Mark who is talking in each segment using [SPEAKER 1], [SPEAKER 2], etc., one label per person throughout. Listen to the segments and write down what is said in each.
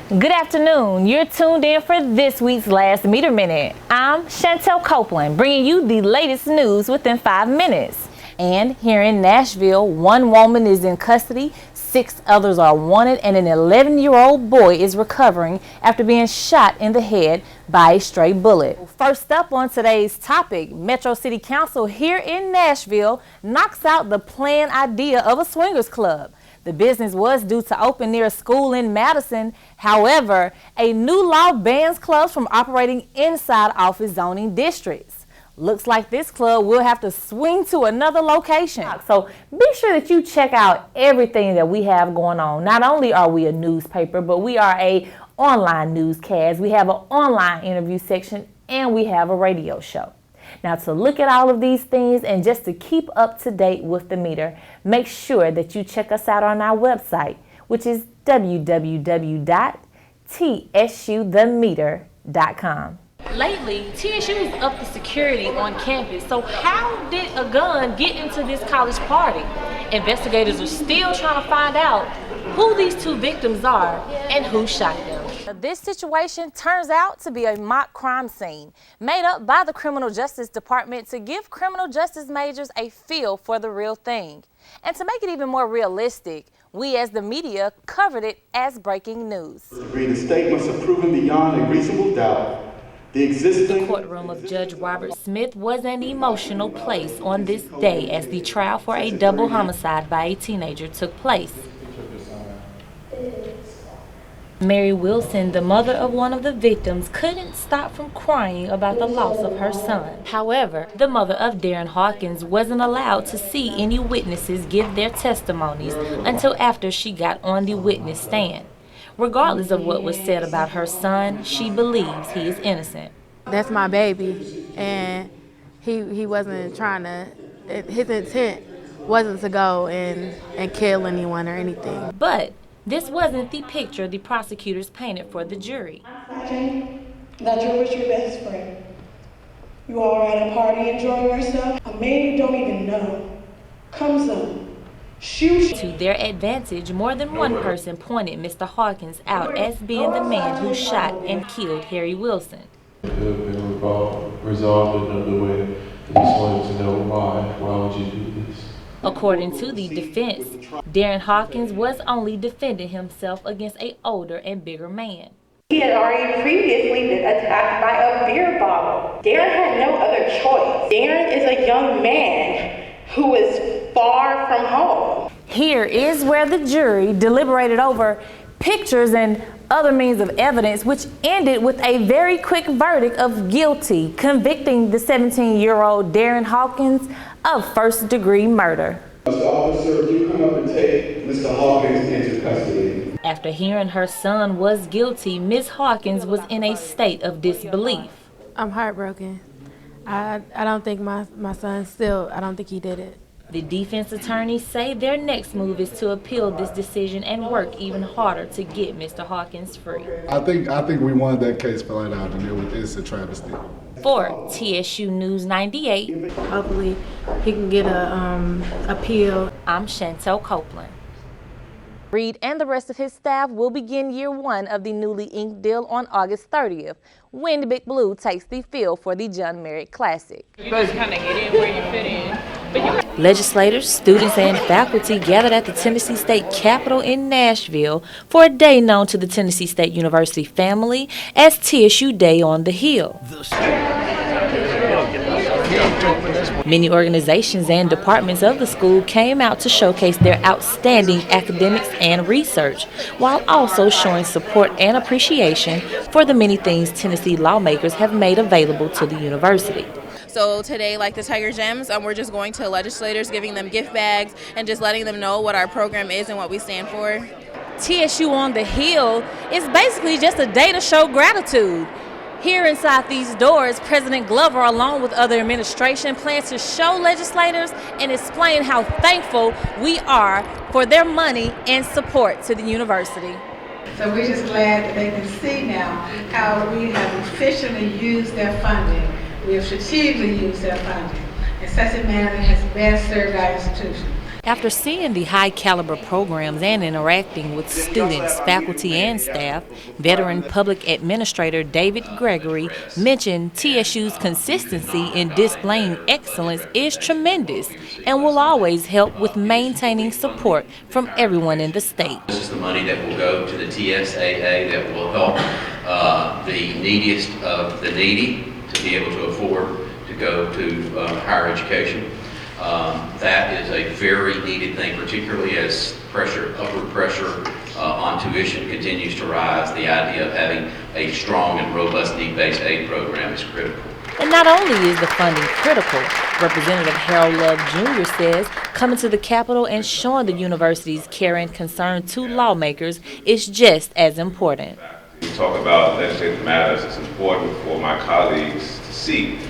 [SPEAKER 1] Good afternoon. You're tuned in for this week's Last Meter Minute. I'm Chantell Copeland, bringing you the latest news within 5 minutes. And here in Nashville, one woman is in custody, 6 others are wanted, and an 11-year-old boy is recovering after being shot in the head by a stray bullet. First up on today's topic, Metro City Council here in Nashville knocks out the planned idea of a swingers club. The business was due to open near a school in Madison. However, a new law bans clubs from operating inside office zoning districts. Looks like this club will have to swing to another location. So be sure that you check out everything that we have going on. Not only are we a newspaper, but we are a online newscast. We have an online interview section and we have a radio show. Now, to look at all of these things and just to keep up to date with the meter, make sure that you check us out on our website, which is www.tsuthemeter.com. Lately, TSU has upped the security on campus. So how did a gun get into this college party? Investigators are still trying to find out who these 2 victims are and who shot them. This situation turns out to be a mock crime scene made up by the Criminal Justice Department to give criminal justice majors a feel for the real thing. And to make it even more realistic, we as the media covered it as breaking news.
[SPEAKER 2] Read the statements of proven beyond a reasonable doubt the
[SPEAKER 1] courtroom of Judge Robert Smith was an emotional place on this day as the trial for a double homicide by a teenager took place. Mary Wilson, the mother of one of the victims, couldn't stop from crying about the loss of her son. However, the mother of Darren Hawkins wasn't allowed to see any witnesses give their testimonies until after she got on the witness stand. Regardless of what was said about her son, she believes he is innocent.
[SPEAKER 3] That's my baby, and he wasn't trying to, his intent wasn't to go and kill anyone or anything.
[SPEAKER 1] But this wasn't the picture the prosecutors painted for the jury.
[SPEAKER 4] That Joe was your best friend. You all are at a party enjoying yourself. A man you don't even know comes up.
[SPEAKER 1] To their advantage, more than one person pointed Mr. Hawkins out as being the man who shot and killed Harry Wilson.
[SPEAKER 5] It could have been resolved another way. I just wanted to know why. Why would you do this?
[SPEAKER 1] According to the defense, Darren Hawkins was only defending himself against an older and bigger man.
[SPEAKER 6] He had already previously been attacked by a beer bottle. Darren had no other choice. Darren is a young man who is far from home.
[SPEAKER 1] Here is where the jury deliberated over pictures and other means of evidence, which ended with a very quick verdict of guilty, convicting the 17-year-old Darren Hawkins of first-degree murder.
[SPEAKER 2] Mr. Officer, you come up and take Mr. Hawkins into custody.
[SPEAKER 1] After hearing her son was guilty, Ms. Hawkins was in a state of disbelief.
[SPEAKER 3] I'm heartbroken. I don't think my son I don't think he did it.
[SPEAKER 1] The defense attorneys say their next move is to appeal this decision and work even harder to get Mr. Hawkins free.
[SPEAKER 7] I think we won that case flat out, and it's a travesty.
[SPEAKER 1] For TSU News 98,
[SPEAKER 3] Hopefully he can get a appeal.
[SPEAKER 1] I'm Chantell Copeland. Reed and the rest of his staff will begin year 1 of the newly inked deal on August 30th, when the Big Blue takes the field for the John Merritt Classic.
[SPEAKER 8] You just kind of get in where you fit in.
[SPEAKER 1] Legislators, students, and faculty gathered at the Tennessee State Capitol in Nashville for a day known to the Tennessee State University family as TSU Day on the Hill. Many organizations and departments of the school came out to showcase their outstanding academics and research, while also showing support and appreciation for the many things Tennessee lawmakers have made available to the university.
[SPEAKER 9] So today, like the Tiger Gems, we're just going to legislators, giving them gift bags and just letting them know what our program is and what we stand for.
[SPEAKER 1] TSU on the Hill is basically just a day to show gratitude. Here inside these doors, President Glover, along with other administration, plans to show legislators and explain how thankful we are for their money and support to the university.
[SPEAKER 10] So we're just glad that they can see now how we have efficiently used their funding. We have strategically used their funding in such a manner that has best served our institution.
[SPEAKER 1] After seeing the high caliber programs and interacting with students, faculty, and staff, veteran public administrator David Gregory mentioned TSU's consistency in displaying excellence is tremendous and will always help with maintaining support from everyone in the state.
[SPEAKER 11] This is the money that will go to the TSAA that will help the neediest of the needy to be able to afford to go to higher education. That is a very needed thing, particularly as upward pressure on tuition continues to rise. The idea of having a strong and robust need-based aid program is critical.
[SPEAKER 1] And not only is the funding critical, Representative Harold Love Jr. says coming to the Capitol and showing the university's care and concern to lawmakers is just as important.
[SPEAKER 12] We talk about legislative matters. It's important for my colleagues to see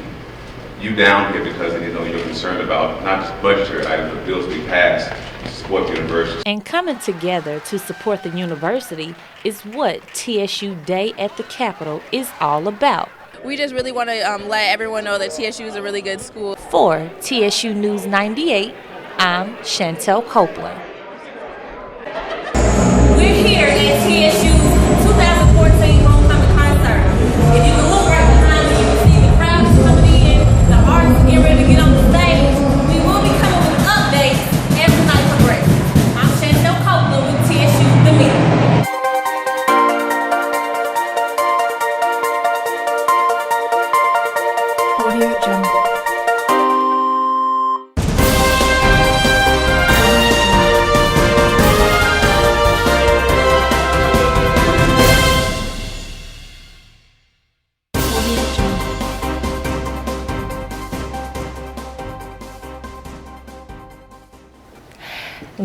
[SPEAKER 12] you down here because they know you're concerned about not just budgetary items, but bills we pass to support the university.
[SPEAKER 1] And coming together to support the university is what TSU Day at the Capitol is all about.
[SPEAKER 9] We just really want to let everyone know that TSU is a really good school.
[SPEAKER 1] For TSU News 98, I'm Chantell Copeland.
[SPEAKER 13] We're here at TSU's 2014 homecoming concert. If you can look right behind me, you can see the crowd is coming in, the artists getting ready to get on the stage. We will be coming with updates as the night progresses. I'm Chantell Copeland with TSU The Meeting.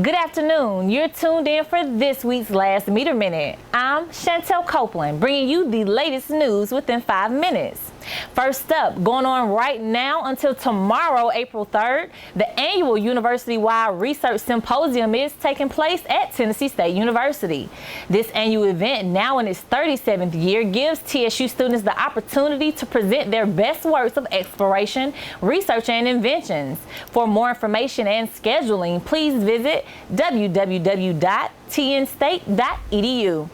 [SPEAKER 1] Good afternoon. You're tuned in for this week's Last Meter Minute. I'm Chantell Copeland, bringing you the latest news within 5 minutes. First up, going on right now until tomorrow, April 3rd, the annual university-wide research symposium is taking place at Tennessee State University. This annual event, now in its 37th year, gives TSU students the opportunity to present their best works of exploration, research, and inventions. For more information and scheduling, please visit www.tnstate.edu.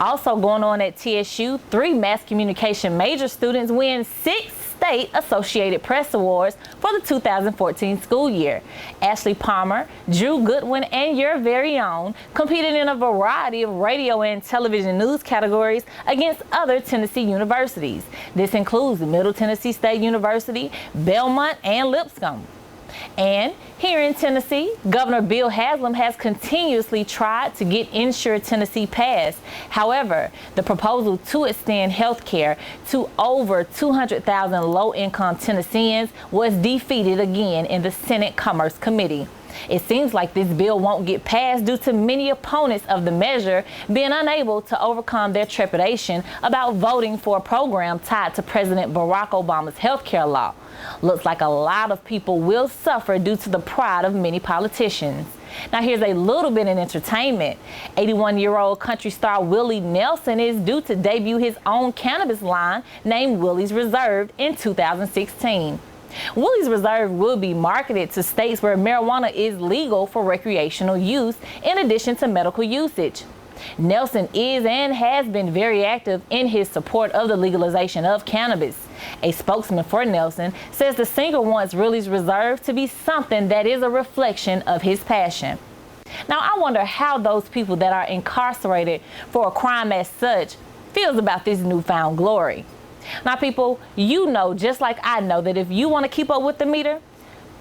[SPEAKER 1] Also going on at TSU, 3 mass communication major students win 6 state Associated Press Awards for the 2014 school year. Ashley Palmer, Drew Goodwin, and your very own competed in a variety of radio and television news categories against other Tennessee universities. This includes Middle Tennessee State University, Belmont, and Lipscomb. And here in Tennessee, Governor Bill Haslam has continuously tried to get Insure Tennessee passed. However, the proposal to extend health care to over 200,000 low-income Tennesseans was defeated again in the Senate Commerce Committee. It seems like this bill won't get passed due to many opponents of the measure being unable to overcome their trepidation about voting for a program tied to President Barack Obama's health care law. Looks like a lot of people will suffer due to the pride of many politicians. Now here's a little bit in entertainment. 81-year-old country star Willie Nelson is due to debut his own cannabis line named Willie's Reserve in 2016. Willie's Reserve will be marketed to states where marijuana is legal for recreational use in addition to medical usage. Nelson is and has been very active in his support of the legalization of cannabis. A spokesman for Nelson says the singer wants Willie's Reserve to be something that is a reflection of his passion. Now I wonder how those people that are incarcerated for a crime as such feels about this newfound glory. Now people, you know just like I know that if you want to keep up with the meter,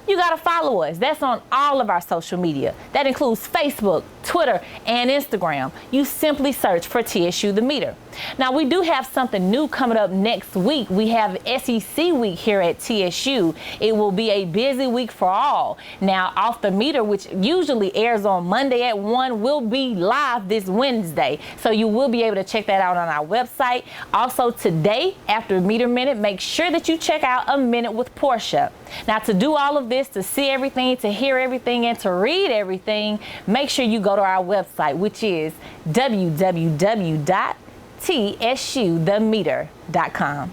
[SPEAKER 1] you got to follow us. That's on all of our social media. That includes Facebook, Twitter, and Instagram. You simply search for TSU The Meter. Now, we do have something new coming up next week. We have SEC week here at TSU. It will be a busy week for all. Now, Off the Meter, which usually airs on Monday at 1, will be live this Wednesday. So you will be able to check that out on our website. Also today, after Meter Minute, make sure that you check out A Minute with Portia. Now, to do all of this, to see everything, to hear everything, and to read everything, make sure you go to our website, which is www.tsuthemeter.com.